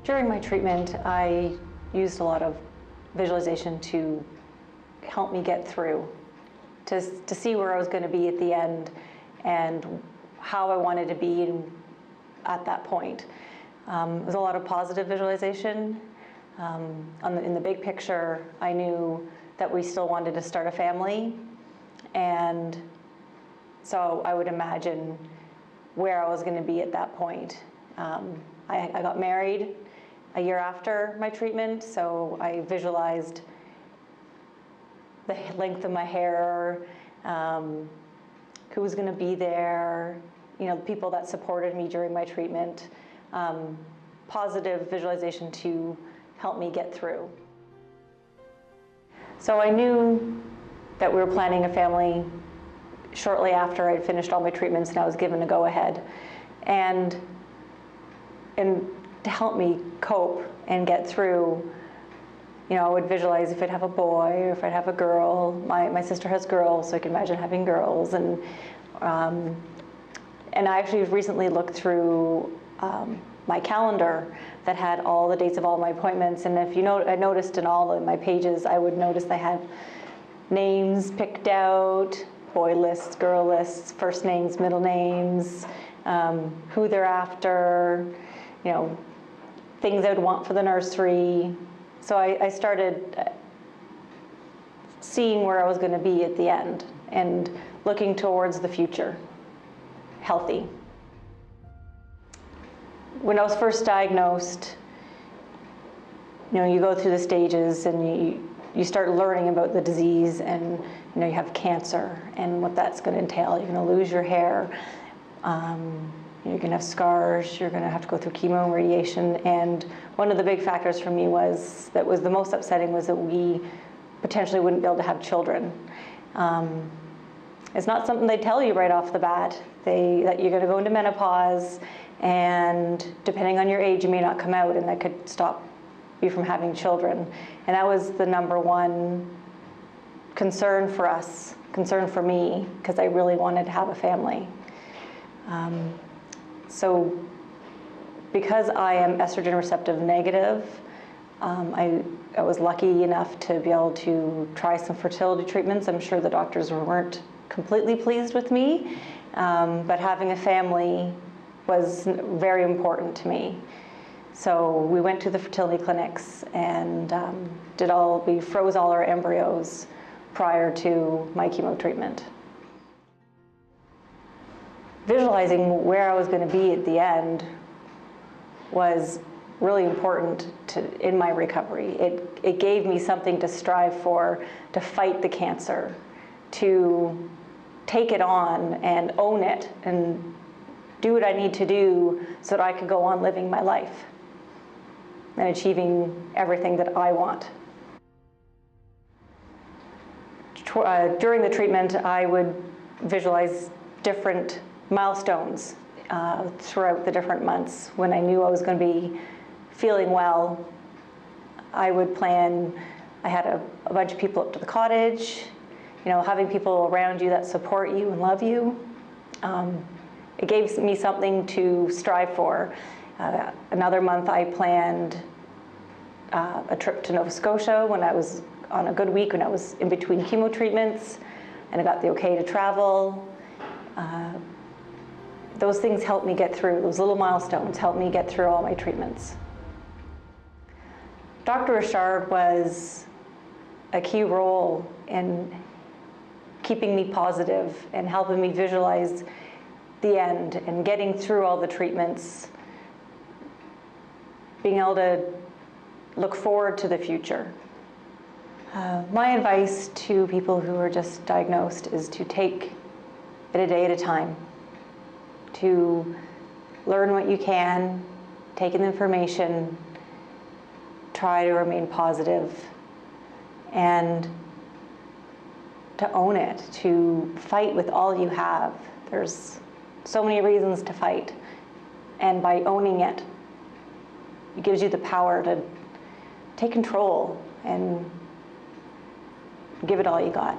During my treatment, I used a lot of visualization to help me get through, to see where I was going to be at the end and how I wanted to be at that point. It was a lot of positive visualization. In the big picture, I knew that we still wanted to start a family, and so I would imagine where I was going to be at that point. I got married a year after my treatment, so I visualized the length of my hair, who was going to be there, the people that supported me during my treatment, positive visualization to help me get through. So I knew that we were planning a family shortly after I'd finished all my treatments and I was given a go-ahead. And to help me cope and get through, I would visualize if I'd have a boy or if I'd have a girl. My sister has girls, so I can imagine having girls. And I actually recently looked through my calendar that had all the dates of all my appointments. And if I noticed in all of my pages, I would notice I had names picked out, boy lists, girl lists, first names, middle names, who they're after, things I would want for the nursery. So I started seeing where I was going to be at the end and looking towards the future, healthy. When I was first diagnosed, you go through the stages and you start learning about the disease, and you have cancer and what that's going to entail. You're going to lose your hair. You're going to have scars, you're going to have to go through chemo and radiation, and one of the big factors for me that was the most upsetting was that we potentially wouldn't be able to have children. It's not something they tell you right off the bat, that you're going to go into menopause, and depending on your age, you may not come out, and that could stop you from having children. And that was the number one concern for us, concern for me, because I really wanted to have a family. So because I am estrogen receptive negative, I was lucky enough to be able to try some fertility treatments. I'm sure the doctors weren't completely pleased with me, but having a family was very important to me. So we went to the fertility clinics and we froze all our embryos prior to my chemo treatment. Visualizing where I was going to be at the end was really important in my recovery. It gave me something to strive for, to fight the cancer, to take it on and own it and do what I need to do so that I could go on living my life and achieving everything that I want. During the treatment, I would visualize different milestones throughout the different months. When I knew I was going to be feeling well, I would plan. I had a bunch of people up to the cottage, having people around you that support you and love you. It gave me something to strive for. Another month I planned a trip to Nova Scotia when I was on a good week, when I was in between chemo treatments, and I got the okay to travel. Those things helped me get through, those little milestones helped me get through all my treatments. Dr. Richard was a key role in keeping me positive and helping me visualize the end and getting through all the treatments, being able to look forward to the future. My advice to people who are just diagnosed is to take it a day at a time, to learn what you can, take in the information, try to remain positive, and to own it, to fight with all you have. There's so many reasons to fight, and by owning it, it gives you the power to take control and give it all you got.